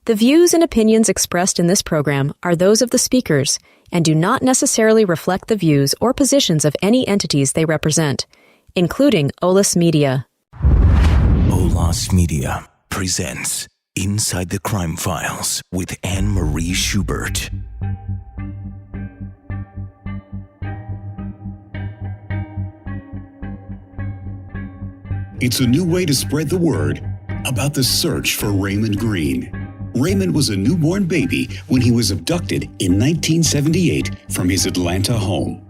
The views and opinions expressed in this program are those of the speakers and do not necessarily reflect the views or positions of any entities they represent, including OLAS Media. OLAS Media presents Inside the Crime Files with Anne-Marie Schubert. It's a new way to spread the word about the search for Raymond Green. Raymond was a newborn baby when he was abducted in 1978 from his Atlanta home.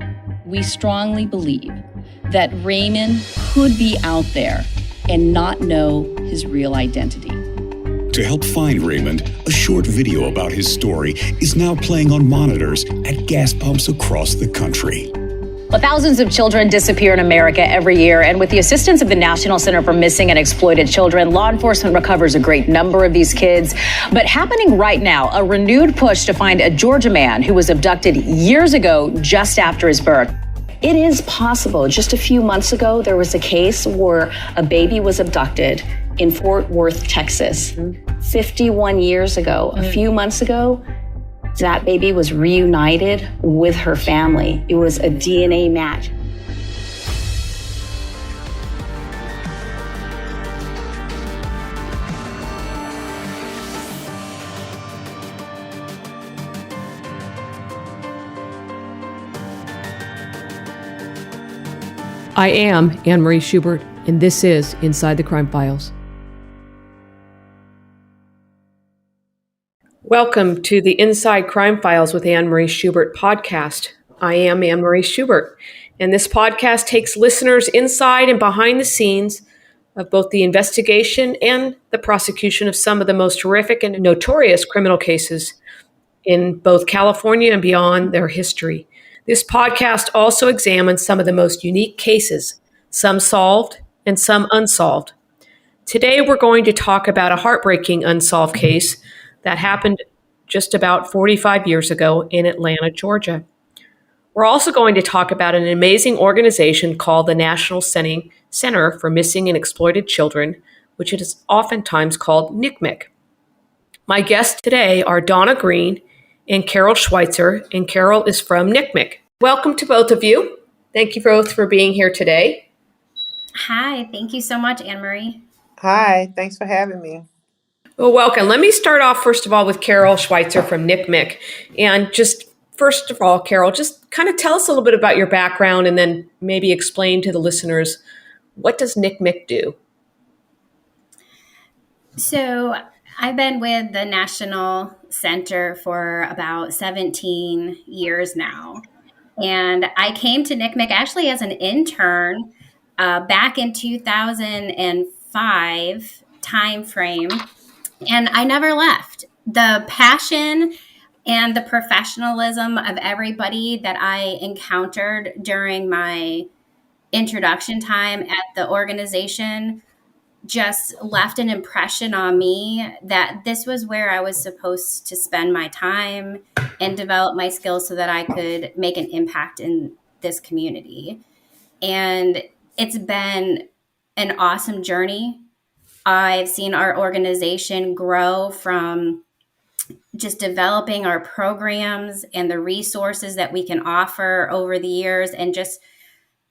We strongly believe that Raymond could be out there and not know his real identity. To help find Raymond, a short video about his story is now playing on monitors at gas pumps across the country. Well, thousands of children disappear in America every year, and with the assistance of the National Center for Missing and Exploited Children, law enforcement recovers a great number of these kids. But happening right now, a renewed push to find a Georgia man who was abducted years ago just after his birth. It is possible. Just a few months ago, there was a case where a baby was abducted in Fort Worth, Texas. 51 years ago, a few months ago, that baby was reunited with her family. It was a DNA match. I am Anne-Marie Schubert, and this is Inside the Crime Files. Welcome to the Inside Crime Files with Anne-Marie Schubert podcast. I am Anne-Marie Schubert, and this podcast takes listeners inside and behind the scenes of both the investigation and the prosecution of some of the most horrific and notorious criminal cases in both California and beyond their history. This podcast also examines some of the most unique cases, some solved and some unsolved. Today, we're going to talk about a heartbreaking unsolved case that happened just about 45 years ago in Atlanta, Georgia. We're also going to talk about an amazing organization called the National Center for Missing and Exploited Children, which is oftentimes called NCMEC. My guests today are Donna Green and Carol Schweitzer, and Carol is from NCMEC. Welcome to both of you. Thank you both for being here today. Hi, thank you so much, Anne-Marie. Hi, thanks for having me. Well, welcome. Let me start off, first of all, with Carol Schweitzer from NCMEC. And just, first of all, Carol, just kind of tell us a little bit about your background and then maybe explain to the listeners, what does NCMEC do? So I've been with the National Center for about 17 years now. And I came to NCMEC actually as an intern back in 2005 timeframe. And I never left. The passion and the professionalism of everybody that I encountered during my introduction time at the organization just left an impression on me that this was where I was supposed to spend my time and develop my skills so that I could make an impact in this community. And it's been an awesome journey. I've seen our organization grow from just developing our programs and the resources that we can offer over the years, and just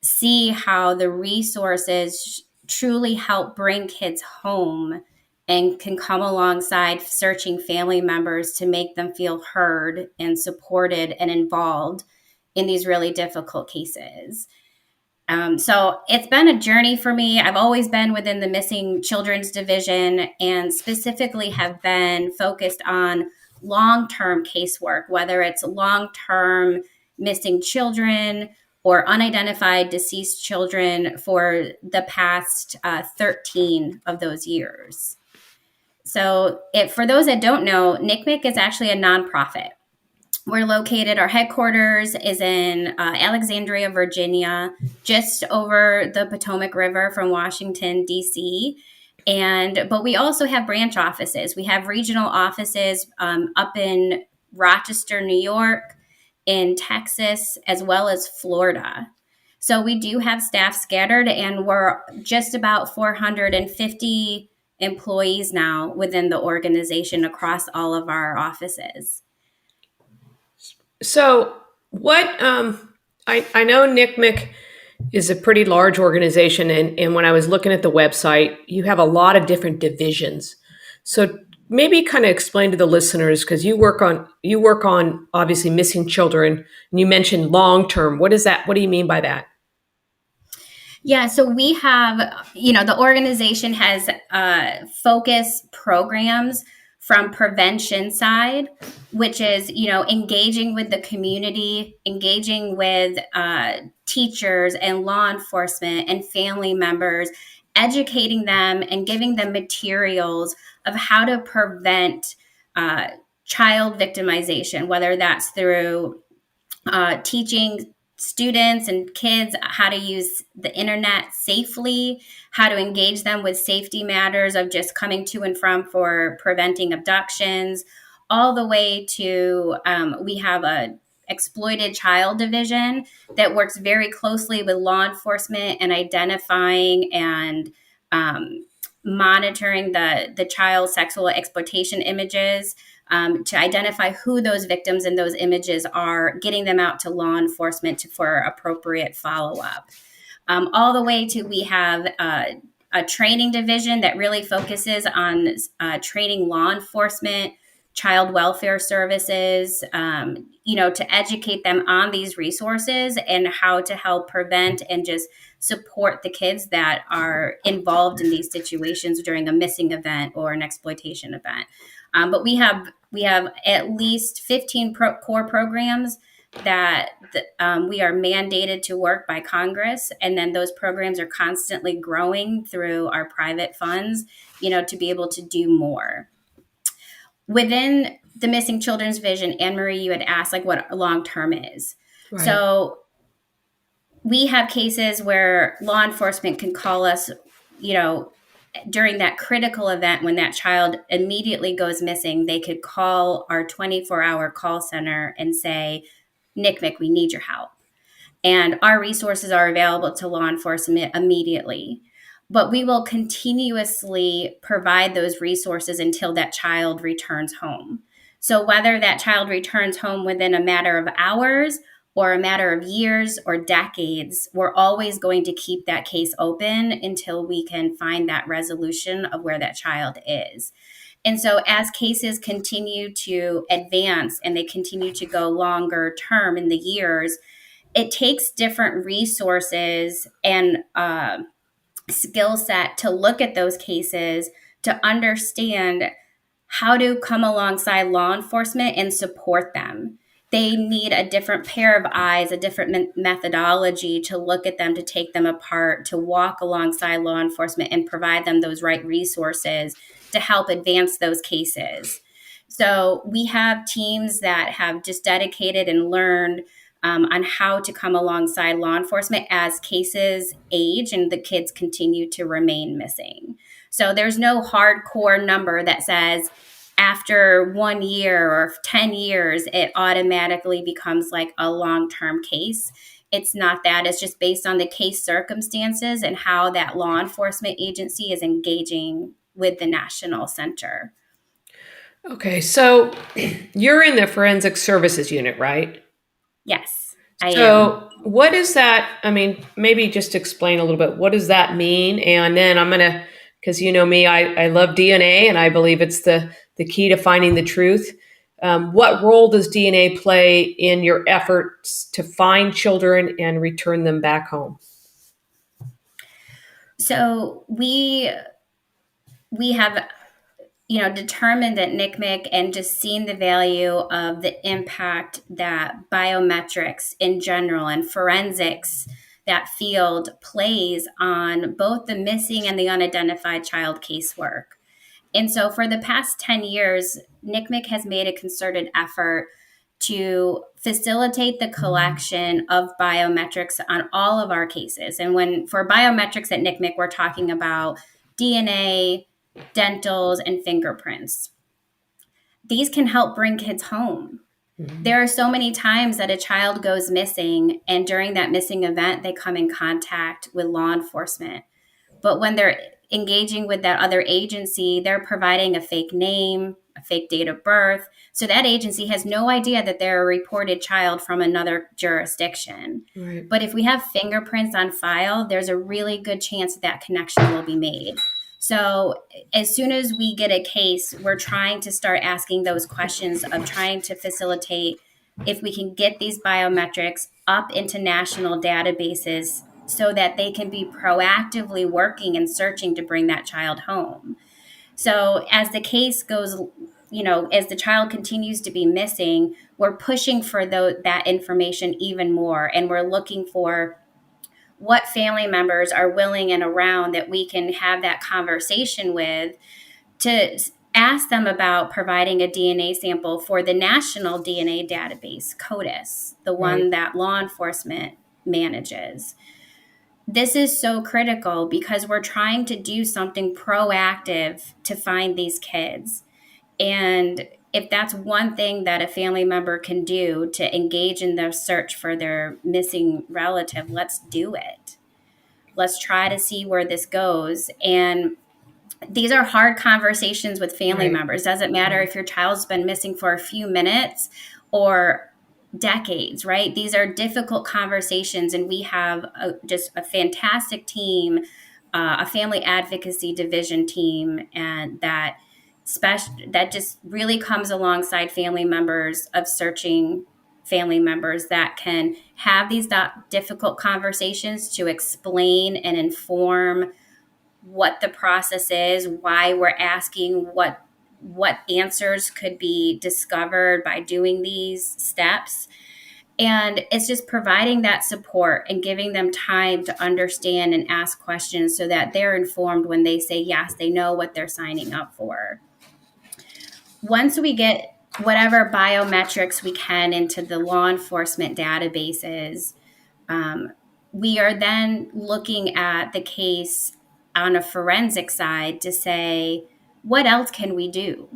see how the resources truly help bring kids home and can come alongside searching family members to make them feel heard and supported and involved in these really difficult cases. So it's been a journey for me. I've always been within the missing children's division and specifically have been focused on long-term casework, whether it's long-term missing children or unidentified deceased children for the past 13 of those years. So for those that don't know, NCMEC is actually a nonprofit. We're located, our headquarters is in Alexandria, Virginia, just over the Potomac River from Washington, D.C. But we also have branch offices. We have regional offices up in Rochester, New York, in Texas, as well as Florida. So we do have staff scattered, and we're just about 450 employees now within the organization across all of our offices. So what, I know NCMEC is a pretty large organization. And when I was looking at the website, you have a lot of different divisions. So maybe kind of explain to the listeners, because you work on obviously missing children, and you mentioned long term. What is that? What do you mean by that? Yeah, so we have, the organization has focus programs from prevention side, which is, engaging with the community, engaging with teachers and law enforcement and family members, educating them and giving them materials of how to prevent child victimization, whether that's through teaching students and kids how to use the internet safely, how to engage them with safety matters of just coming to and from for preventing abductions, all the way to we have a exploited child division that works very closely with law enforcement and identifying and monitoring the child sexual exploitation images, to identify who those victims in those images are, getting them out to law enforcement for appropriate follow-up. All the way to we have a training division that really focuses on training law enforcement, child welfare services, to educate them on these resources and how to help prevent and just support the kids that are involved in these situations during a missing event or an exploitation event. But we have at least 15 core programs that we are mandated to work by Congress. And then those programs are constantly growing through our private funds, to be able to do more. Within the Missing Children's Vision, Anne-Marie, you had asked what long-term is. Right. So we have cases where law enforcement can call us, during that critical event when that child immediately goes missing. They could call our 24-hour call center and say, NCMEC, we need your help. And our resources are available to law enforcement immediately. But we will continuously provide those resources until that child returns home. So whether that child returns home within a matter of hours or a matter of years or decades, we're always going to keep that case open until we can find that resolution of where that child is. And so as cases continue to advance and they continue to go longer term in the years, it takes different resources and skill set to look at those cases to understand how to come alongside law enforcement and support them. They need a different pair of eyes, a different methodology to look at them, to take them apart, to walk alongside law enforcement and provide them those right resources to help advance those cases. So we have teams that have just dedicated and learned on how to come alongside law enforcement as cases age and the kids continue to remain missing. So there's no hardcore number that says after 1 year or 10 years, it automatically becomes like a long-term case. It's not that. It's just based on the case circumstances and how that law enforcement agency is engaging with the National Center. Okay, so you're in the Forensic Services Unit, right? Yes, I am. So what is that? I mean, maybe just explain a little bit. What does that mean? And then I'm going to, because you know me, I love DNA and I believe it's the key to finding the truth. What role does DNA play in your efforts to find children and return them back home? So we have determined at NCMEC and just seen the value of the impact that biometrics in general and forensics, that field, plays on both the missing and the unidentified child casework. And so for the past 10 years, NCMEC has made a concerted effort to facilitate the collection of biometrics on all of our cases. And for biometrics at NCMEC, we're talking about DNA, dentals, and fingerprints. These can help bring kids home. Mm-hmm. There are so many times that a child goes missing, and during that missing event, they come in contact with law enforcement. But when they're engaging with that other agency, they're providing a fake name, a fake date of birth. So that agency has no idea that they're a reported child from another jurisdiction. Right. But if we have fingerprints on file, there's a really good chance that connection will be made. So as soon as we get a case, we're trying to start asking those questions of trying to facilitate if we can get these biometrics up into national databases so that they can be proactively working and searching to bring that child home. So as the case goes, as the child continues to be missing, we're pushing for that information even more. And we're looking for what family members are willing and around that we can have that conversation with to ask them about providing a DNA sample for the national DNA database, CODIS, the one that law enforcement manages. This is so critical because we're trying to do something proactive to find these kids. And if that's one thing that a family member can do to engage in their search for their missing relative, let's do it. Let's try to see where this goes. And these are hard conversations with family members. Doesn't matter if your child's been missing for a few minutes or decades, right? These are difficult conversations, and we have just a fantastic team, a family advocacy division team, and that just really comes alongside family members of searching family members that can have these difficult conversations to explain and inform what the process is, why we're asking what answers could be discovered by doing these steps. And it's just providing that support and giving them time to understand and ask questions so that they're informed when they say yes, they know what they're signing up for. Once we get whatever biometrics we can into the law enforcement databases, we are then looking at the case on a forensic side to say, what else can we do?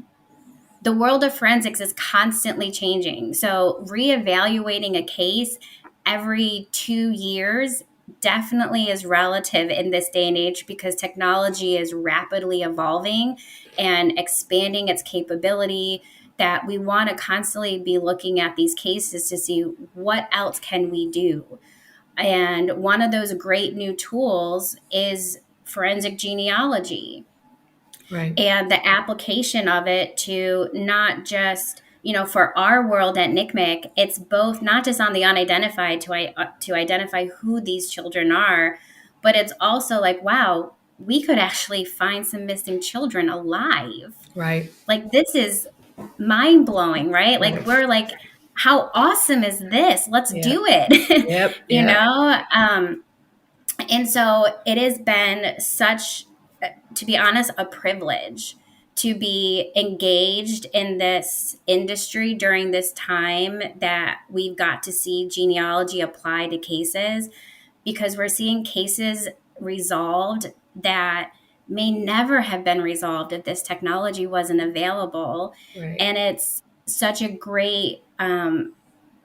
The world of forensics is constantly changing. So reevaluating a case every 2 years definitely is relative in this day and age because technology is rapidly evolving and expanding its capability, that we want to constantly be looking at these cases to see what else can we do. And one of those great new tools is forensic genealogy. Right. And the application of it to not just, for our world at NCMEC, it's both not just on the unidentified to identify who these children are, but it's also like, wow, we could actually find some missing children alive. Right. Like, this is mind blowing, right? Like, we're like, how awesome is this? Let's do it. Yep. You know? And so it has been such, to be honest, a privilege to be engaged in this industry during this time that we've got to see genealogy apply to cases, because we're seeing cases resolved that may never have been resolved if this technology wasn't available. Right. And it's such a great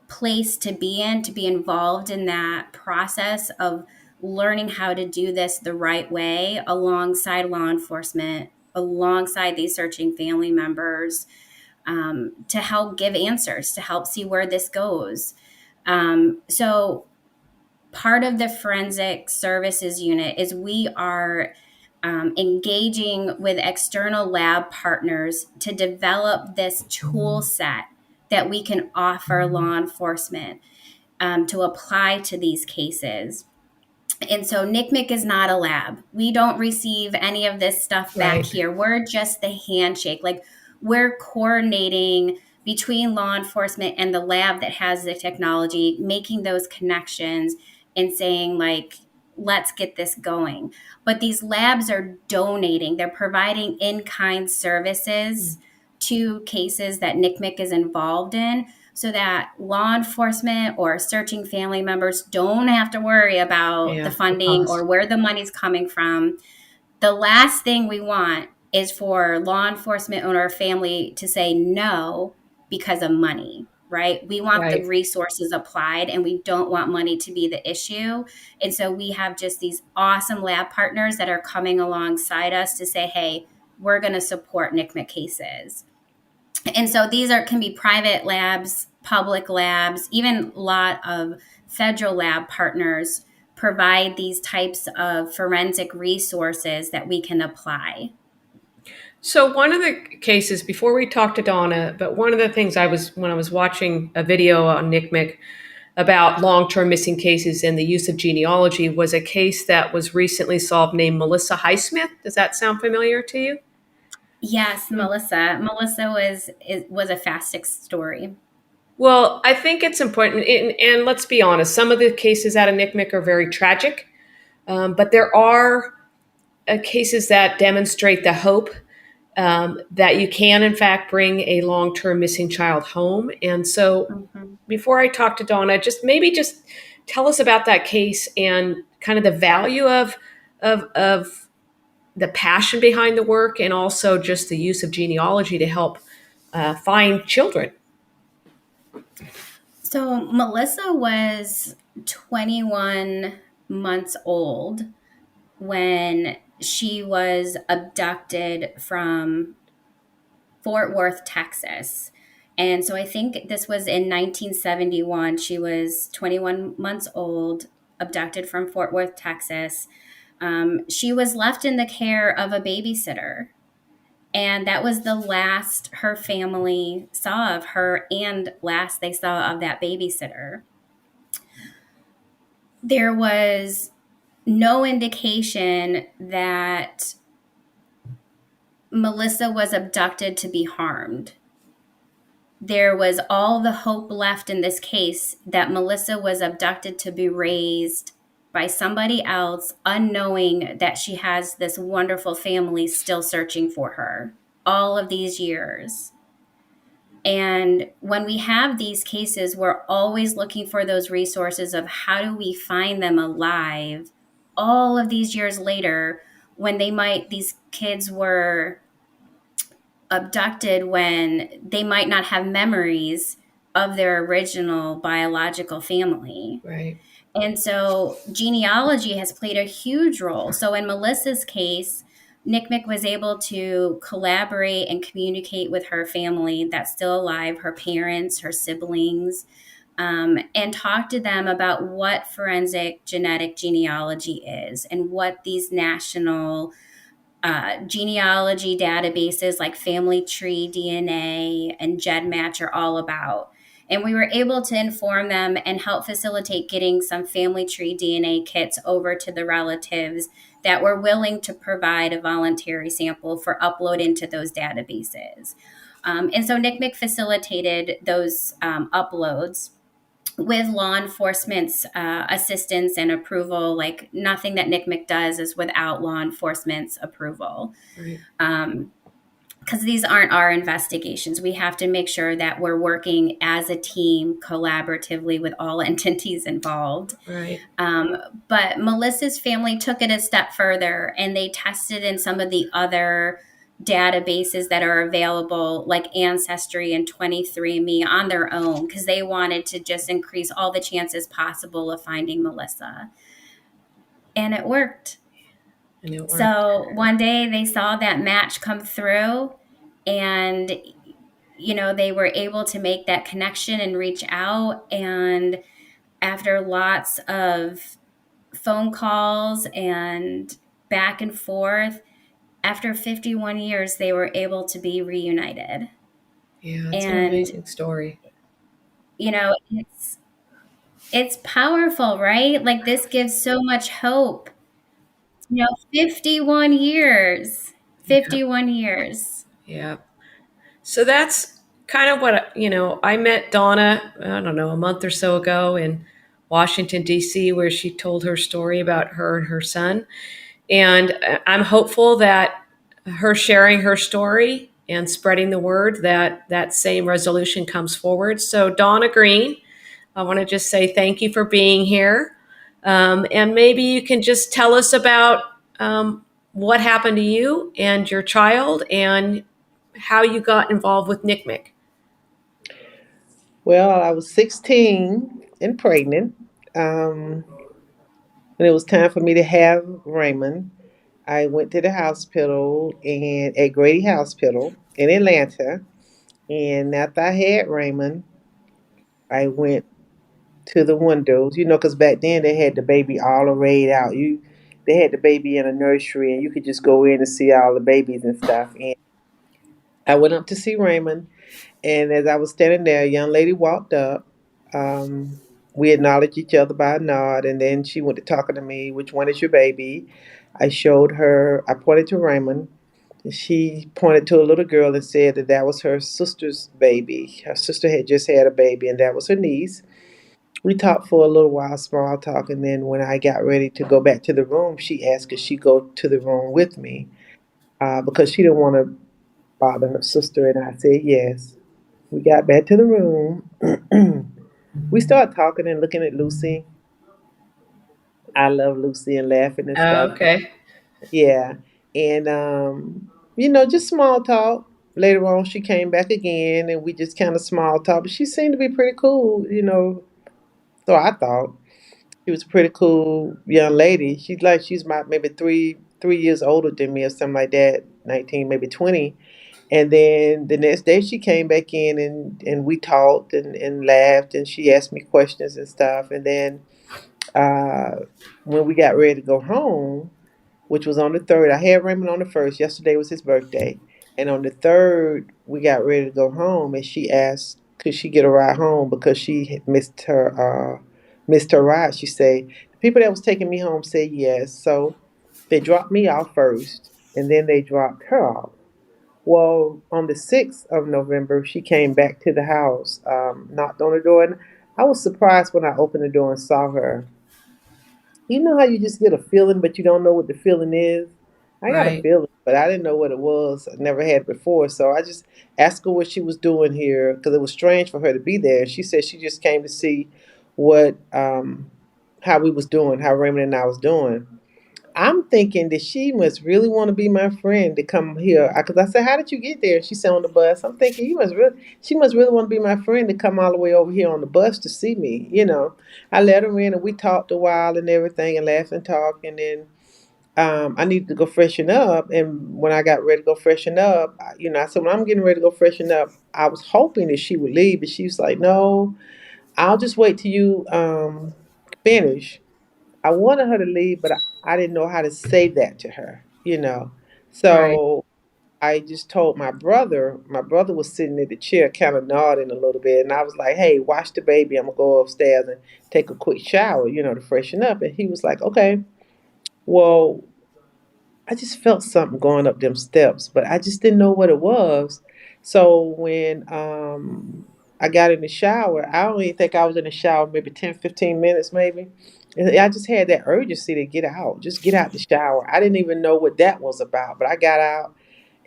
place to be involved in that process of learning how to do this the right way alongside law enforcement, alongside these searching family members, to help give answers, to help see where this goes. So part of the forensic services unit is we are engaging with external lab partners to develop this tool set that we can offer law enforcement to apply to these cases. And so NCMEC is not a lab. We don't receive any of this stuff back here. We're just the handshake. Like, we're coordinating between law enforcement and the lab that has the technology, making those connections and saying, like, let's get this going. But these labs are donating. They're providing in-kind services to cases that NCMEC is involved in, so that law enforcement or searching family members don't have to worry about the funding or where the money's coming from. The last thing we want is for law enforcement or family to say no because of money. right? We want the Right. resources applied, and we don't want money to be the issue. And so we have just these awesome lab partners that are coming alongside us to say, hey, we're going to support NCMEC cases. And so these can be private labs, public labs, even a lot of federal lab partners provide these types of forensic resources that we can apply. So one of the cases, before we talk to Donna, but one of the things when I was watching a video on NCMEC about long-term missing cases and the use of genealogy, was a case that was recently solved named Melissa Highsmith. Does that sound familiar to you? Yes, Melissa. Melissa was a FASTIC story. Well, I think it's important, and let's be honest, some of the cases out of NCMEC are very tragic, but there are cases that demonstrate the hope that you can, in fact, bring a long-term missing child home. And so before I talk to Donna, just tell us about that case and kind of the value of the passion behind the work, and also just the use of genealogy to help find children. So Melissa was 21 months old when she was abducted from Fort Worth, Texas. And so I think this was in 1971. She was 21 months old, abducted from Fort Worth, Texas. She was left in the care of a babysitter. And that was the last her family saw of her, and last they saw of that babysitter. There was no indication that Melissa was abducted to be harmed. There was all the hope left in this case that Melissa was abducted to be raised by somebody else, unknowing that she has this wonderful family still searching for her all of these years. And when we have these cases, we're always looking for those resources of how do we find them alive all of these years later, when these kids were abducted, when they might not have memories of their original biological family. Right. And so genealogy has played a huge role. So in Melissa's case, NCMEC was able to collaborate and communicate with her family that's still alive, her parents, her siblings, and talk to them about what forensic genetic genealogy is and what these national genealogy databases like Family Tree DNA and GEDmatch are all about. And we were able to inform them and help facilitate getting some Family Tree DNA kits over to the relatives that were willing to provide a voluntary sample for upload into those databases. And so NCMEC facilitated those uploads with law enforcement's assistance and approval. Like, nothing that NCMEC does is without law enforcement's approval. Right. Because these aren't our investigations. We have to make sure that we're working as a team collaboratively with all entities involved. Right. But Melissa's family took it a step further, and they tested in some of the other databases that are available, like Ancestry and 23andMe, on their own, because they wanted to just increase all the chances possible of finding Melissa. And it worked. So one day they saw that match come through, and, they were able to make that connection and reach out. And after lots of phone calls and back and forth, after 51 years, they were able to be reunited. Yeah, it's an amazing story. It's powerful, right? Like, this gives so much hope. 51 years. 51 years. Yeah. So that's kind of what, I met Donna, I don't know, a month or so ago in Washington, D.C., where she told her story about her and her son. And I'm hopeful that her sharing her story and spreading the word, that same resolution comes forward. So Donna Green, I want to just say thank you for being here. And maybe you can just tell us about what happened to you and your child and how you got involved with NCMEC. Well, I was 16 and pregnant. Um, when it was time for me to have Raymond, I went to the hospital and at Grady Hospital in Atlanta. And after I had Raymond, I went to the windows, because back then they had the baby all arrayed out. They had the baby in a nursery, and you could just go in and see all the babies and stuff. And I went up to see Raymond, and as I was standing there, a young lady walked up. Um, we acknowledged each other by a nod, and then she went to talking to me. Which one is your baby? I showed her. I pointed to Raymond. And she pointed to a little girl and said that that was her sister's baby. Her sister had just had a baby, and that was her niece. We talked for a little while, small talk, and then when I got ready to go back to the room, she asked if she go to the room with me because she didn't want to bother her sister, and I said yes. We got back to the room. We started talking and looking at Lucy. I love Lucy and laughing and Oh, stuff. okay. Yeah, and just small talk. Later on, she came back again, and we just kind of small talk. But she seemed to be pretty cool. So I thought. She was a pretty cool young lady. She's my maybe three years older than me or something like that, 19, maybe 20. And then the next day she came back in and we talked and laughed and she asked me questions and stuff. And then uh, when we got ready to go home, which was on the third. I had Raymond on the first. Yesterday was his birthday. And on the third, we got ready to go home and she asked could she get a ride home because she had missed her ride. She said the people that was taking me home said yes. So they dropped me off first and then they dropped her off. Well, on the 6th of November, she came back to the house, knocked on the door, and I was surprised when I opened the door and saw her. You know how you just get a feeling, but you don't know what the feeling is? I got a Right. feeling, but I didn't know what it was. I never had it before. So I just asked her what she was doing here because it was strange for her to be there. She said she just came to see how we was doing, how Raymond and I was doing. I'm thinking that she must really want to be my friend to come here. Because I said, "How did you get there?" She said, "On the bus." I'm thinking, she must really want to be my friend to come all the way over here on the bus to see me. I let her in and we talked a while and everything and laughed and talked. And then I needed to go freshen up. And when I got ready to go freshen up, I said, when I'm getting ready to go freshen up, I was hoping that she would leave. But she was like, "No, I'll just wait till you finish." I wanted her to leave, but I didn't know how to say that to her. Right. So I just told my brother. My brother was sitting in the chair, kind of nodding a little bit, and I was like, "Hey, watch the baby. I'm gonna go upstairs and take a quick shower, to freshen up." And he was like, "Okay." Well, I just felt something going up them steps, but I just didn't know what it was. So when I got in the shower, I don't even think I was in the shower maybe 10, 15 minutes maybe. And I just had that urgency to get out, just get out the shower. I didn't even know what that was about, but I got out.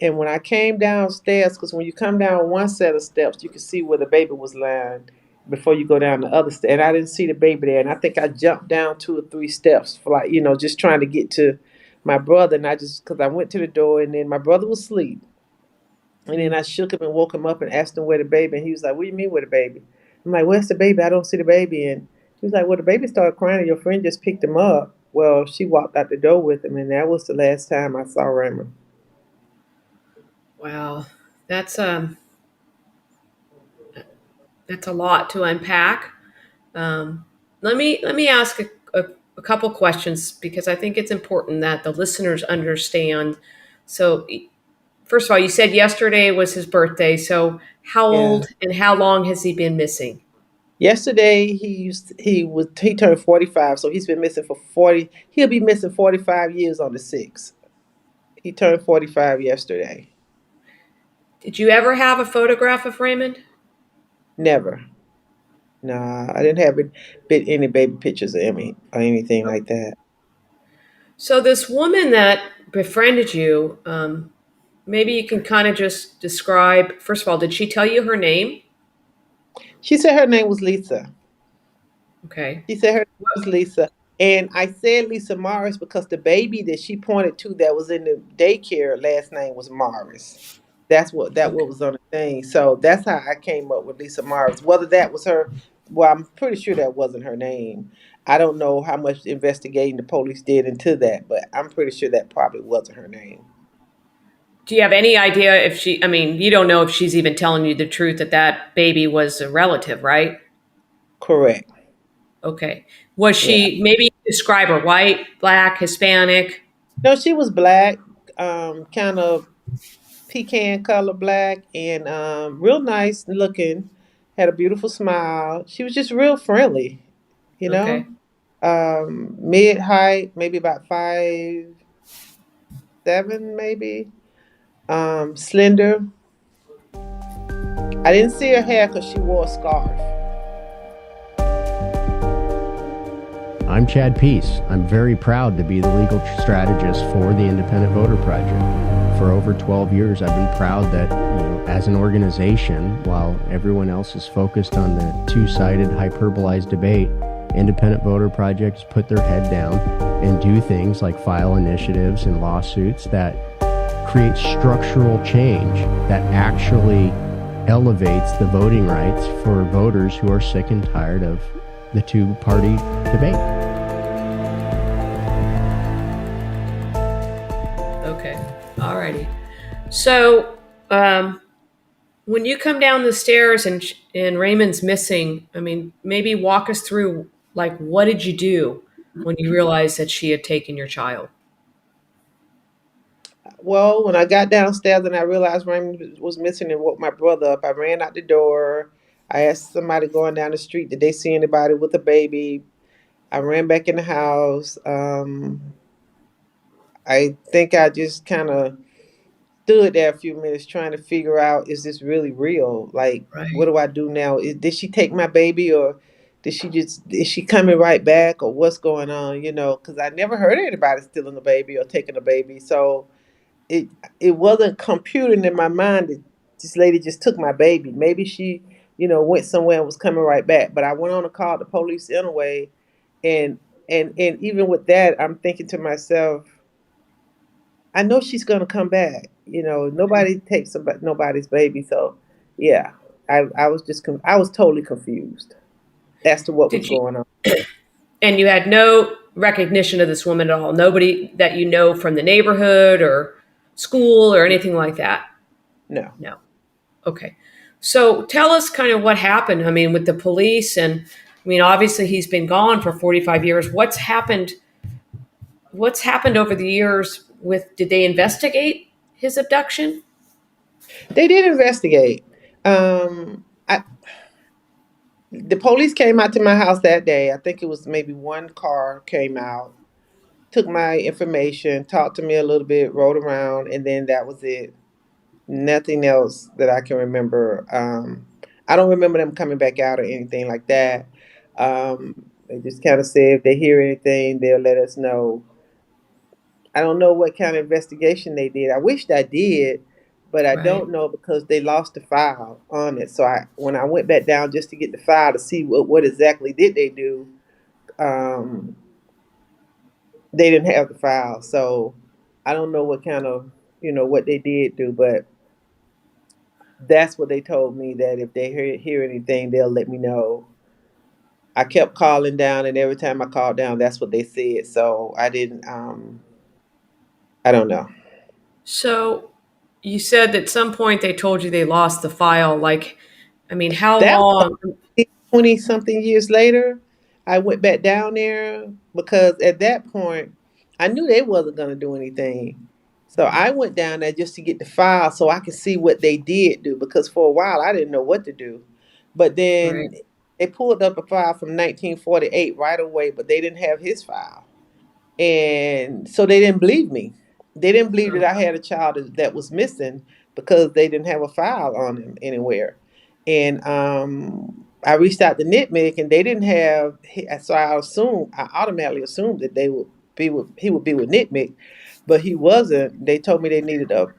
And when I came downstairs, because when you come down one set of steps, you can see where the baby was lying before you go down the other step. And I didn't see the baby there. And I think I jumped down 2 or 3 steps for just trying to get to my brother. And because I went to the door and then my brother was asleep. And then Mm. I shook him and woke him up and asked him where the baby. And he was like, "What do you mean where the baby?" I'm like, "Where's the baby? I don't see the baby." And he was like, "Well, the baby started crying and your friend just picked him up." Well, she walked out the door with him. And that was the last time I saw Raymond. Wow. That's um that's a lot to unpack. Um, let me ask a couple questions because I think it's important that the listeners understand. So, first of all, you said yesterday was his birthday. So, how Yeah. old and how long has he been missing? Yesterday he turned 45, so he's been missing for 40. He'll be missing 45 years on the 6th. He turned 45 yesterday. Did you ever have a photograph of Raymond? Never. Nah, I didn't have any baby pictures of Emmy or anything like that. So, this woman that befriended you, maybe you can kind of just describe. First of all, did she tell you her name? She said her name was Lisa. Okay. She said her name was Lisa. And I said Lisa Morris because the baby that she pointed to that was in the daycare last name was Morris. That what was on the thing. So that's how I came up with Lisa Mars. Whether that was her, well, I'm pretty sure that wasn't her name. I don't know how much investigating the police did into that, but I'm pretty sure that probably wasn't her name. Do you have any idea if she, I mean, you don't know if she's even telling you the truth that that baby was a relative, right? Correct. Okay. Was Yeah. she, maybe describe her, white, black, Hispanic? No, she was black, kind of pecan color black, and real nice looking. Had a beautiful smile. She was just real friendly, you know. Okay. Mid height, maybe about 5'7", maybe. Slender. I didn't see her hair because she wore a scarf. I'm Chad Peace. I'm very proud to be the legal strategist for the Independent Voter Project. For over 12 years, I've been proud that, as an organization, while everyone else is focused on the two-sided hyperbolized debate, Independent Voter Project has put their head down and do things like file initiatives and lawsuits that create structural change that actually elevates the voting rights for voters who are sick and tired of the two-party debate. Okay. Alrighty. So, when you come down the stairs and Raymond's missing, I mean, maybe walk us through, like, what did you do when you realized that she had taken your child? Well, when I got downstairs and I realized Raymond was missing and woke my brother up, I ran out the door. I asked somebody going down the street, did they see anybody with a baby? I ran back in the house. I think I just kind of stood there a few minutes trying to figure out, is this really real? Like, what Right. do I do now? Did she take my baby, or is she coming right back, or what's going on? Because I never heard anybody stealing a baby or taking a baby. So it it wasn't computing in my mind that this lady just took my baby. Maybe she, went somewhere and was coming right back. But I went on and called the police anyway, and and even with that, I'm thinking to myself, I know she's gonna come back. Nobody takes nobody's baby. So yeah, I was I was totally confused as to what was Did you, going on. and you had no recognition of this woman at all? Nobody that you know from the neighborhood or school or anything like that? No. No. Okay. So tell us kind of what happened. I mean, with the police, and I mean, obviously he's been gone for 45 years. What's happened? What's happened over the years did they investigate his abduction? They did investigate. I The police came out to my house that day. I think it was maybe one car came out, took my information, talked to me a little bit, rode around, and then that was it. Nothing else that I can remember. I don't remember them coming back out or anything like that. They just kind of said if they hear anything, they'll let us know. I don't know what kind of investigation they did. I wished I did, but I Right. don't know because they lost the file on it. So when I went back down just to get the file to see what exactly did they do, um, they didn't have the file. So I don't know what kind of what they did do, but that's what they told me, that if they hear anything, they'll let me know. I kept calling down, and every time I called down, that's what they said. So I didn't. I don't know. So you said that at some point they told you they lost the file. Like, I mean, how That was long? 20 something years later. I went back down there because at that point, I knew they wasn't gonna do anything. So I went down there just to get the file so I could see what they did do. Because for a while I didn't know what to do. But Right. then they pulled up a file from 1948 right away, but they didn't have his file. And so they didn't believe me. They didn't believe that I had a child that was missing because they didn't have a file on him anywhere. And I reached out to NITMIC, and they didn't have. So I automatically assumed that he would be with NITMIC, but he wasn't. They told me they needed a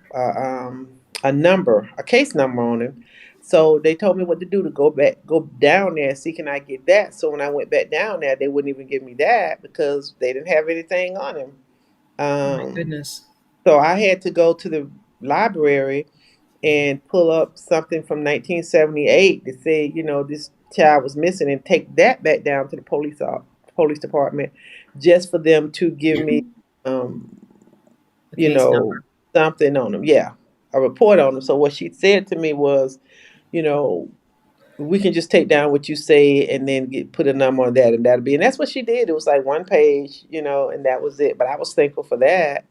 number, a case number on him. So they told me what to do, to go down there and see can I get that. So when I went back down there, they wouldn't even give me that because they didn't have anything on him. Oh my Um, goodness. so I had to go to the library and pull up something from 1978 that said, this child was missing, and take that back down to the police department just for them to give me, um, The you case know, number. something on them. Yeah, a report on them. So what she said to me was, you know, we can just take down what you say and then put a number on that, and that'll be. And that's what she did. It was like one page, and that was it. But I was thankful for that.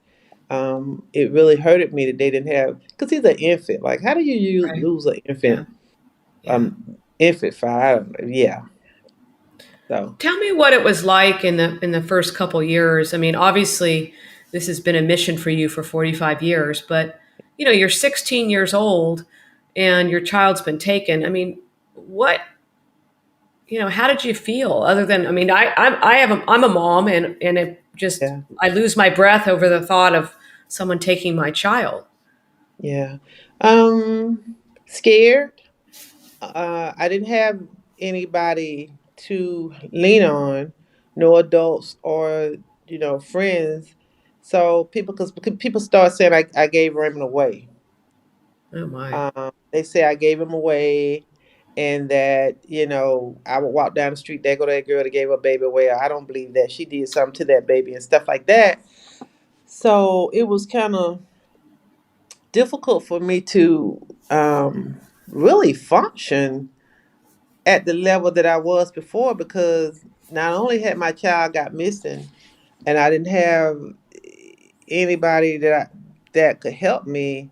It really hurted me that they didn't have, because he's an infant. Like, how do you Right. lose an Yeah. infant? Yeah. Infant fire. Yeah. So Tell me what it was like in the first couple years. I mean, obviously, this has been a mission for you for 45 years, but you're 16 years old and your child's been taken. I mean, what how did you feel? Other than, I mean, I'm a mom, and it just yeah, I lose my breath over the thought of someone taking my child. yeah. Scared. I didn't have anybody to lean on, no adults or friends. So because people start saying I gave Raymond away. Oh my. They say I gave him away, and that I would walk down the street, there go that girl that gave her baby away. I don't believe that. She did something to that baby and stuff like that. So it was kind of difficult for me to really function at the level that I was before, because not only had my child got missing, and I didn't have anybody that could help me.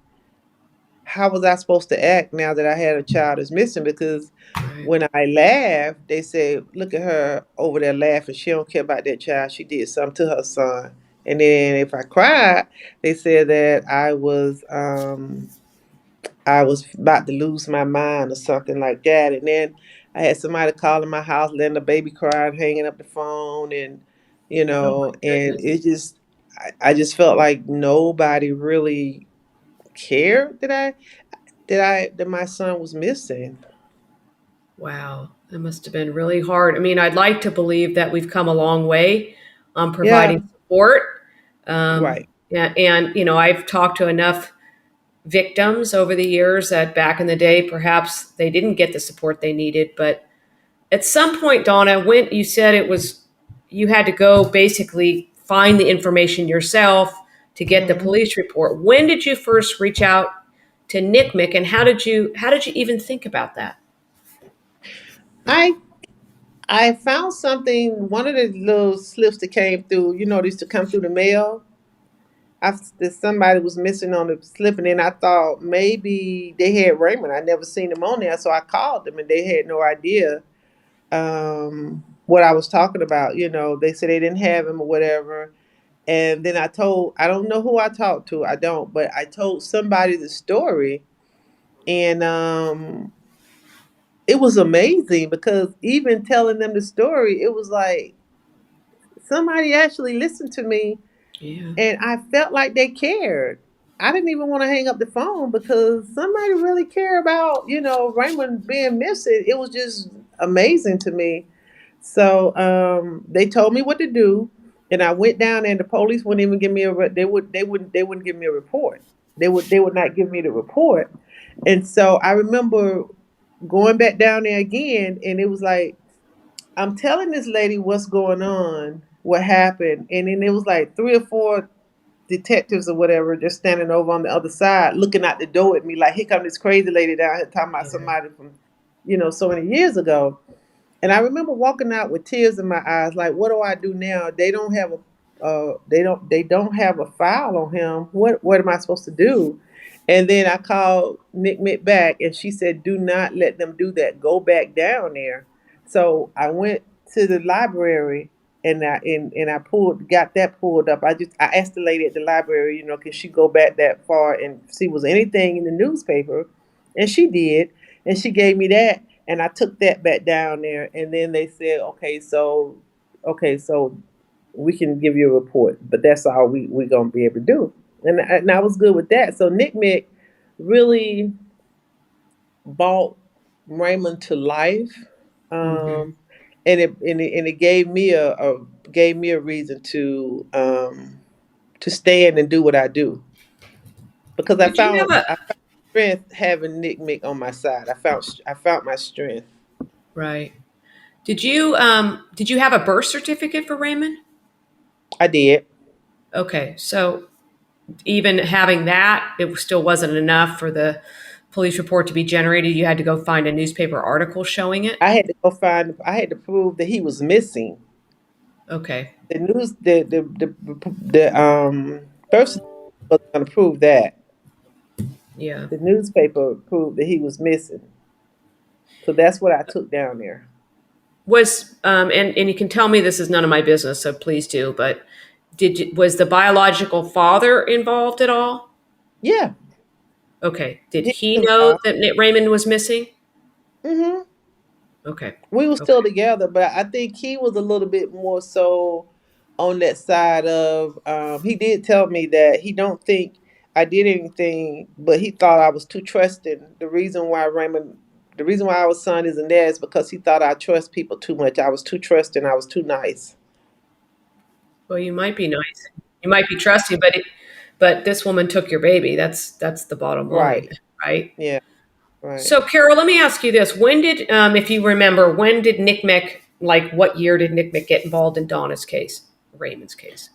How was I supposed to act now that I had a child that's missing? Because Right. when I laughed, they said, "Look at her over there laughing. She don't care about that child. She did something to her son." And then if I cried, they said that I was about to lose my mind or something like that. And then I had somebody calling my house, letting the baby cry and hanging up the phone, and Oh my and goodness. it just, I just felt like nobody really cared that my son was missing. Wow. That must have been really hard. I mean, I'd like to believe that we've come a long way on Yeah, providing support. right. Yeah, and I've talked to enough victims over the years that back in the day, perhaps they didn't get the support they needed. But at some point, Donna, when you said you had to go basically find the information yourself to get the Mhm. police report. When did you first reach out to NCMEC, and how did you even think about that? I I found something. One of the little slips that came through. They used to come through the mail. That somebody was missing on the slip, and then I thought maybe they had Raymond. I never seen him on there, so I called them, and they had no idea what I was talking about. They said they didn't have him or whatever. And then I don't know who I talked to, I don't, but I told somebody the story, and it was amazing, because even telling them the story, it was like somebody actually listened to me, Yeah. and I felt like they cared. I didn't even want to hang up the phone, because somebody really cared about, Raymond being missing. It was just amazing to me. So they told me what to do, and I went down, and the police wouldn't even give me they wouldn't give me a report. They would not give me the report. And so I remember going back down there again, and it was like, I'm telling this lady what's going on, what happened, and then it was like three or four detectives or whatever just standing over on the other side looking out the door at me like, here come this crazy lady down here talking about Yeah. somebody from so many years ago. And I remember walking out with tears in my eyes, like, what do I do now? They don't have a file on him. What am I supposed to do? And then I called Nick Mick back, and she said, do not let them do that. Go back down there. So I went to the library, and I got that pulled up. I asked the lady at the library, can she go back that far and see was anything in the newspaper, and she did, and she gave me that, and I took that back down there, and then they said, okay, so we can give you a report, but that's all we gonna be able to do, and I was good with that. So Nick Mick really brought Raymond to life, Hmm. um, and it gave me a reason to stand and do what I do, because I Did you found have a? strength having Nick Mick on my side. I found my strength. Right. Did you have a birth certificate for Raymond? I did. Okay, so even having that, it still wasn't enough for the police report to be generated. You had to go find a newspaper article showing it. I had to prove that he was missing. Okay. The news, the person was going to prove that. Yeah. The newspaper proved that he was missing. So that's what I took down there. Was and you can tell me this is none of my business, so please do. But was the biological father involved at all? Yeah. Okay. Did he know that Raymond was missing? Mm-hmm. Okay. We were still together, but I think he was a little bit more so on that side of. He did tell me that he don't think I did anything, but he thought I was too trusting. The reason why our son isn't there is because he thought I trust people too much. I was too trusting. I was too nice. Well, you might be nice. You might be trusting, but this woman took your baby. That's the bottom line, right? Yeah. Right. So, Carol, let me ask you this. When did, if you remember, when did Nick Mick, what year did Nick Mick get involved in Donna's case, Raymond's case?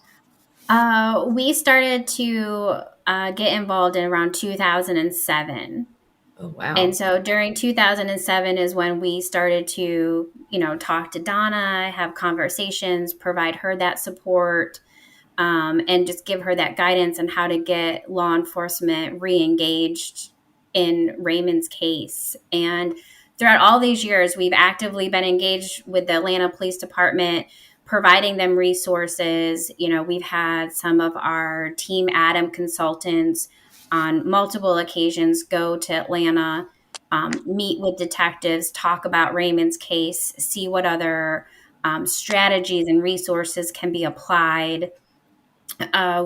We started to get involved in around 2007. Oh, wow. And so during 2007 is when we started to, talk to Donna, have conversations, provide her that support, and just give her that guidance on how to get law enforcement re-engaged in Raymond's case. And throughout all these years, we've actively been engaged with the Atlanta Police Department, providing them resources. We've had some of our Team Adam consultants on multiple occasions go to Atlanta, meet with detectives, talk about Raymond's case, see what other strategies and resources can be applied.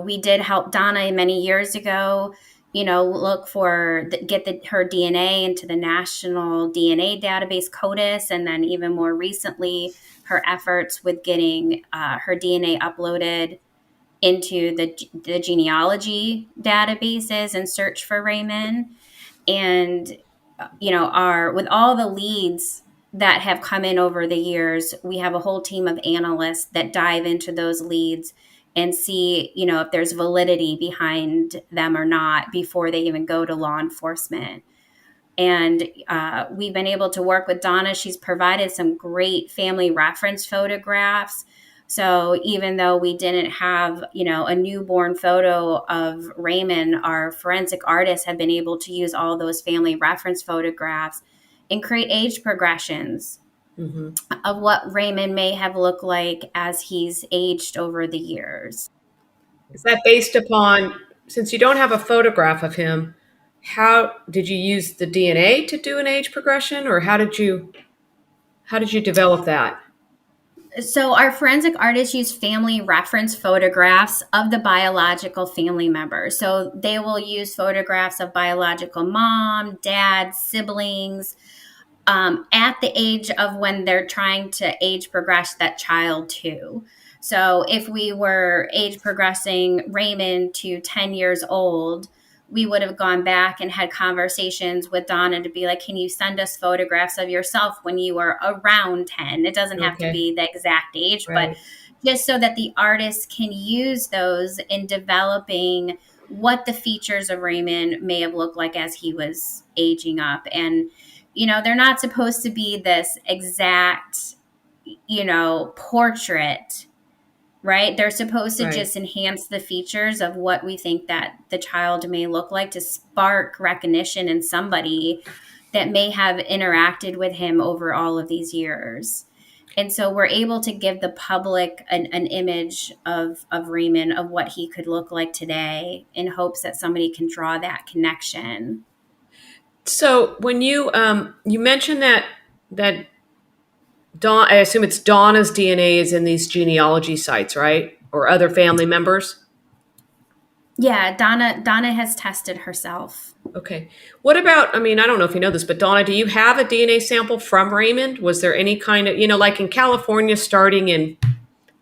We did help Donna many years ago, look for, her DNA into the National DNA Database, CODIS, and then even more recently, her efforts with getting her DNA uploaded into the genealogy databases and search for Raymond. And, with all the leads that have come in over the years, we have a whole team of analysts that dive into those leads and see, if there's validity behind them or not before they even go to law enforcement. And we've been able to work with Donna. She's provided some great family reference photographs. So even though we didn't have, a newborn photo of Raymond, our forensic artists have been able to use all those family reference photographs and create age progressions of what Raymond may have looked like as he's aged over the years. Is that based upon, since you don't have a photograph of him, how did you use the DNA to do an age progression, or how did you develop that? So our forensic artists use family reference photographs of the biological family members. So they will use photographs of biological mom, dad, siblings, at the age of when they're trying to age progress that child to. So if we were age progressing Raymond to 10 years old, we would have gone back and had conversations with Donna to be like, can you send us photographs of yourself when you were around 10? It doesn't have to be the exact age, but just so that the artists can use those in developing what the features of Raymond may have looked like as he was aging up. And, they're not supposed to be this exact, portrait, right? They're supposed to just enhance the features of what we think that the child may look like to spark recognition in somebody that may have interacted with him over all of these years. And so we're able to give the public an image of Raymond, of what he could look like today, in hopes that somebody can draw that connection. So when you mentioned that Dawn, I assume it's Donna's DNA is in these genealogy sites, right? Or other family members? Yeah, Donna has tested herself. Okay. What about, I don't know if you know this, but Donna, do you have a DNA sample from Raymond? Was there any kind of, like in California starting in,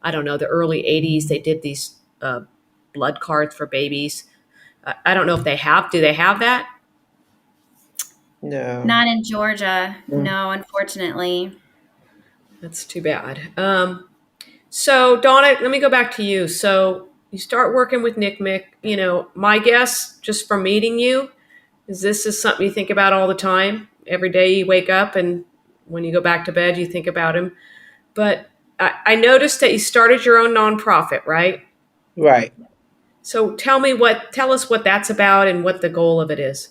the early 80s, they did these blood cards for babies. I don't know if do they have that? No. Not in Georgia. Mm. No, unfortunately. That's too bad. So Donna, let me go back to you. So you start working with Nick Mick. My guess, just from meeting you, is this is something you think about all the time. Every day you wake up, and when you go back to bed, you think about him. But I noticed that you started your own nonprofit, right? Right. So tell us what that's about and what the goal of it is.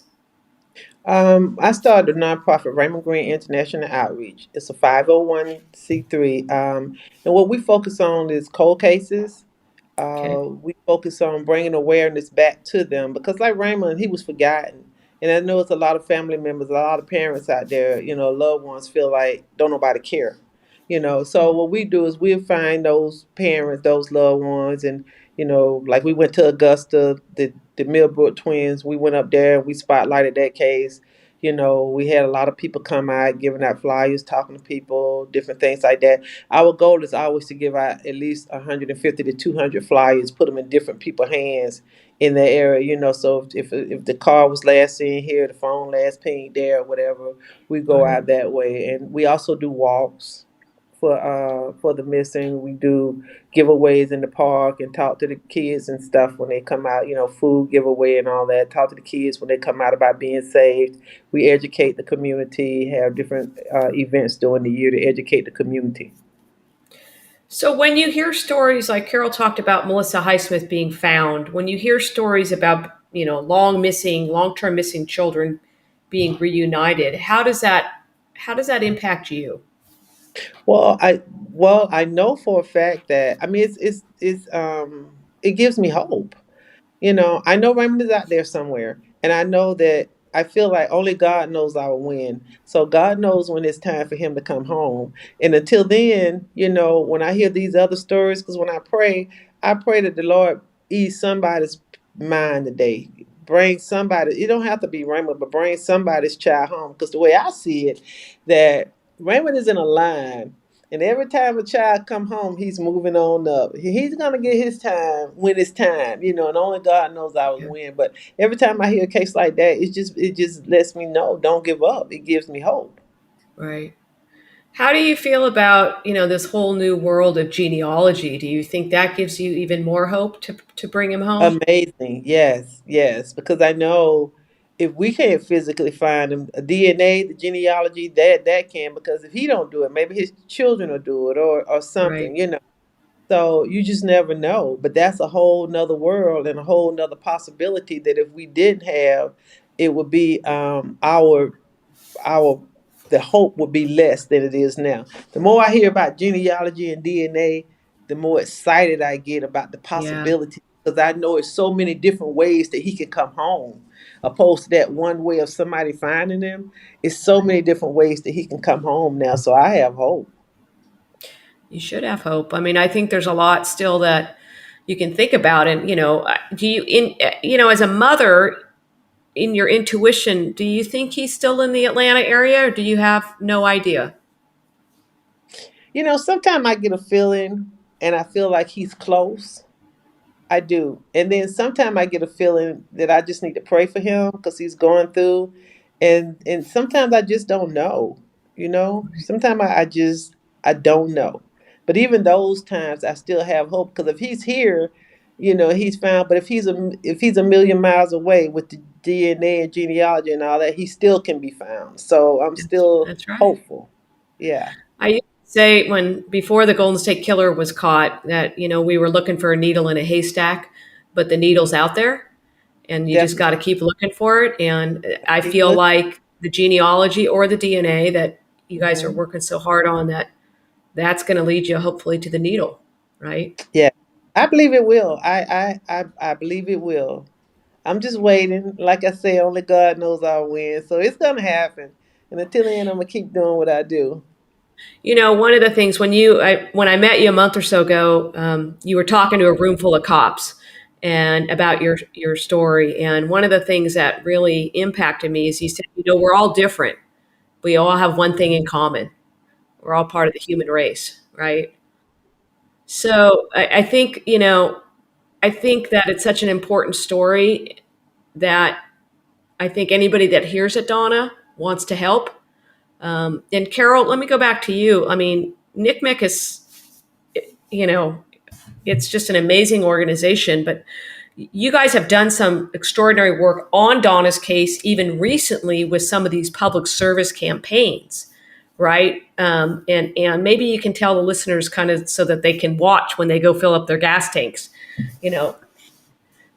I started a nonprofit, Raymond Green International Outreach. It's a 501c3. And what we focus on is cold cases. Okay. We focus on bringing awareness back to them because, like Raymond, he was forgotten. And I know it's a lot of family members, a lot of parents out there, loved ones feel like don't nobody care. So what we do is we find those parents, those loved ones, and like we went to Augusta, the Millbrook twins. We went up there and we spotlighted that case. We had a lot of people come out giving out flyers, talking to people, different things like that. Our goal is always to give out at least 150 to 200 flyers, put them in different people's hands in the area. So if the car was last seen here, the phone last pinged there, or whatever, we go Right. out that way. And we also do walks for the missing. We do giveaways in the park and talk to the kids and stuff when they come out. Food giveaway and all that. Talk to the kids when they come out about being saved. We educate the community. Have different events during the year to educate the community. So when you hear stories like Carol talked about Melissa Highsmith being found, when you hear stories about, long-term missing children being reunited, how does that impact you? Well, I know for a fact that I mean it gives me hope. I know Raymond is out there somewhere, and I know that I feel like only God knows our when. So God knows when it's time for him to come home. And until then, when I hear these other stories, because when I pray that the Lord ease somebody's mind today. Bring somebody, it don't have to be Raymond, but bring somebody's child home. Because the way I see it, that Raymond is in a line, and every time a child come home, he's moving on up. He's gonna get his time when it's time, and only God knows our Yeah. when. But every time I hear a case like that, it just lets me know, don't give up. It gives me hope. Right. How do you feel about, this whole new world of genealogy? Do you think that gives you even more hope to bring him home? Amazing. Yes, yes. Because I know if we can't physically find him, DNA, the genealogy, that can, because if he don't do it, maybe his children will do it or Right. something. So you just never know. But that's a whole nother world and a whole nother possibility that if we didn't have, it would be our the hope would be less than it is now. The more I hear about genealogy and DNA, the more excited I get about the Yeah. possibility because I know it's so many different ways that he can come home. Opposed to that one way of somebody finding him, it's so many different ways that he can come home now. So I have hope. You should have hope. I mean, I think there's a lot still that you can think about. And, do you, as a mother, in your intuition, do you think he's still in the Atlanta area or do you have no idea? Sometimes I get a feeling and I feel like he's close. I do. And then sometimes I get a feeling that I just need to pray for him because he's going through. And sometimes I just don't know. Sometimes I don't know. But even those times I still have hope because if he's here, he's found. But if he's a million miles away with the DNA and genealogy and all that, he still can be found. So I'm still That's right. hopeful. Yeah. I used to say before the Golden State Killer was caught that, we were looking for a needle in a haystack, but the needle's out there and you just got to Definitely. keep looking for it. And I Keep feel looking. like the genealogy or the DNA that you guys are Mhm. working so hard on that's going to lead you hopefully to the needle, right? Yeah. I believe it will. I believe it will. I'm just waiting. Like I say, only God knows our when. So it's gonna happen. And until then, I'm gonna keep doing what I do. One of the things when I met you a month or so ago, you were talking to a room full of cops and about your story. And one of the things that really impacted me is you said, we're all different. We all have one thing in common. We're all part of the human race, right? So I think that it's such an important story that I think anybody that hears it, Donna, wants to help. And Carol, let me go back to you. I mean, NCMEC is, it's just an amazing organization, but you guys have done some extraordinary work on Donna's case, even recently with some of these public service campaigns, right? And maybe you can tell the listeners kind of so that they can watch when they go fill up their gas tanks,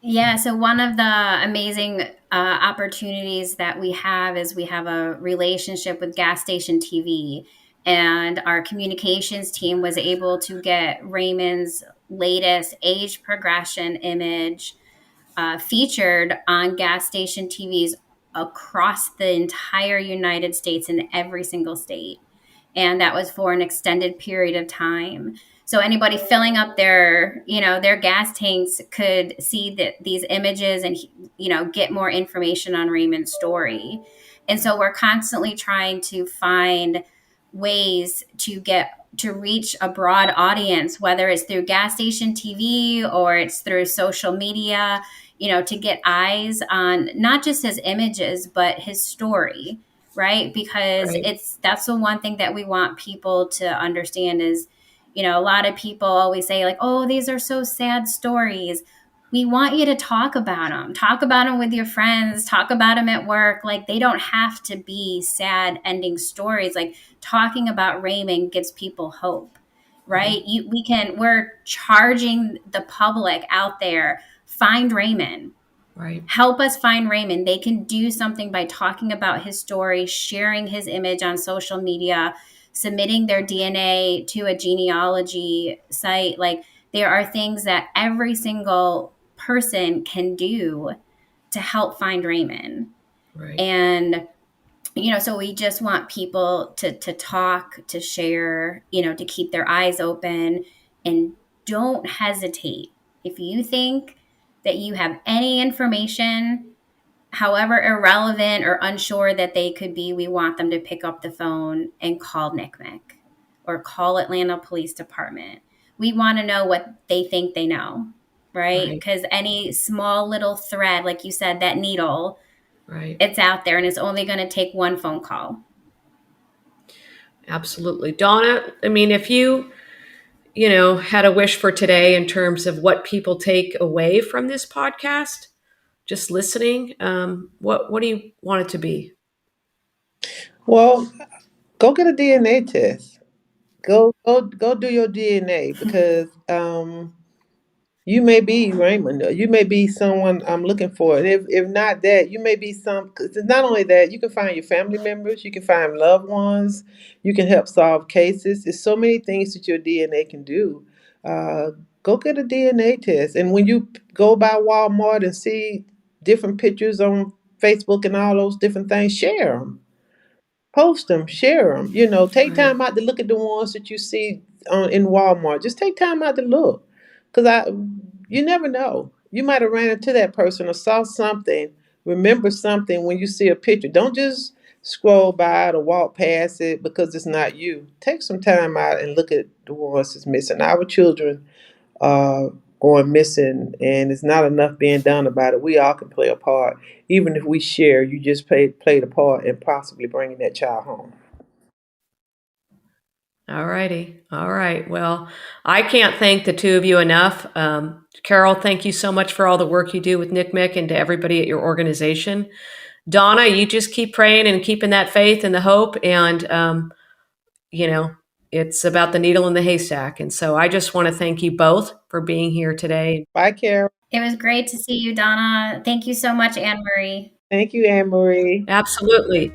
Yeah, so one of the amazing opportunities that we have is we have a relationship with Gas Station TV, and our communications team was able to get Raymond's latest age progression image featured on Gas Station TVs across the entire United States in every single state. And that was for an extended period of time. So anybody filling up their gas tanks could see these images and, get more information on Raymond's story. And so we're constantly trying to find ways to reach a broad audience, whether it's through Gas Station TV or it's through social media, to get eyes on not just his images, but his story, right? Because that's the one thing that we want people to understand is, a lot of people always say like, oh, these are so sad stories. We want you to talk about them with your friends, talk about them at work. Like, they don't have to be sad ending stories. Like, talking about Raymond gives people hope, right? We're charging the public out there, find Raymond, right? Help us find Raymond. They can do something by talking about his story, sharing his image on social media, submitting their DNA to a genealogy site. Like, there are things that every single person can do to help find Raymond. Right. And, so we just want people to talk, to share, to keep their eyes open, and don't hesitate. If you think that you have any information, however irrelevant or unsure that they could be, we want them to pick up the phone and call NCMEC or call Atlanta Police Department. We want to know what they think they know, right? Because any small little thread, like you said, that needle, right, it's out there and it's only going to take one phone call. Absolutely. Donna, I mean, if you had a wish for today in terms of what people take away from this podcast, just listening, what do you want it to be? Well, go get a DNA test. Go do your DNA because you may be Raymond. You may be someone I'm looking for. And if not that, you may be because it's not only that, you can find your family members, you can find loved ones, you can help solve cases. There's so many things that your DNA can do. Go get a DNA test. And when you go by Walmart and see different pictures on Facebook and all those different things, share them. Post them, share them. Take time out to look at the ones that you see in Walmart. Just take time out to look. Because you never know. You might have ran into that person or saw something, remember something when you see a picture. Don't just scroll by it or walk past it because it's not you. Take some time out and look at the ones that's missing. Our children are going missing, and it's not enough being done about it. We all can play a part. Even if we share, you just played a part in possibly bringing that child home. All righty. All right. Well, I can't thank the two of you enough. Carol, thank you so much for all the work you do with NCMEC and to everybody at your organization. Donna, you just keep praying and keeping that faith and the hope. And, it's about the needle in the haystack. And so I just want to thank you both for being here today. Bye, Carol. It was great to see you, Donna. Thank you so much, Anne-Marie. Thank you, Anne-Marie. Absolutely.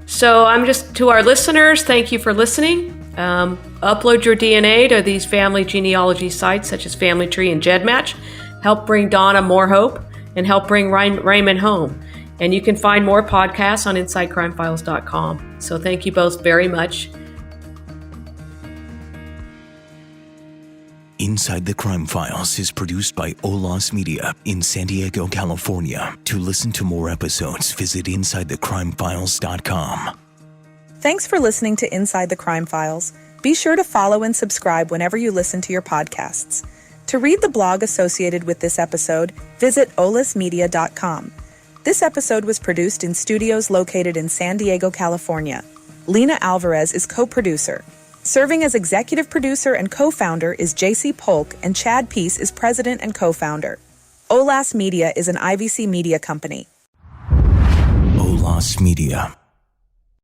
So to our listeners, thank you for listening. Upload your DNA to these family genealogy sites such as Family Tree and GEDmatch. Help bring Donna more hope and help bring Raymond home. And you can find more podcasts on InsideCrimeFiles.com. So thank you both very much. Inside the Crime Files is produced by Olas Media in San Diego, California. To listen to more episodes, visit InsideTheCrimeFiles.com. Thanks for listening to Inside the Crime Files. Be sure to follow and subscribe whenever you listen to your podcasts. To read the blog associated with this episode, visit olasmedia.com. This episode was produced in studios located in San Diego, California. Lena Alvarez is co-producer. Serving as executive producer and co-founder is JC Polk, and Chad Peace is president and co-founder. OLAS Media is an IVC media company. OLAS Media.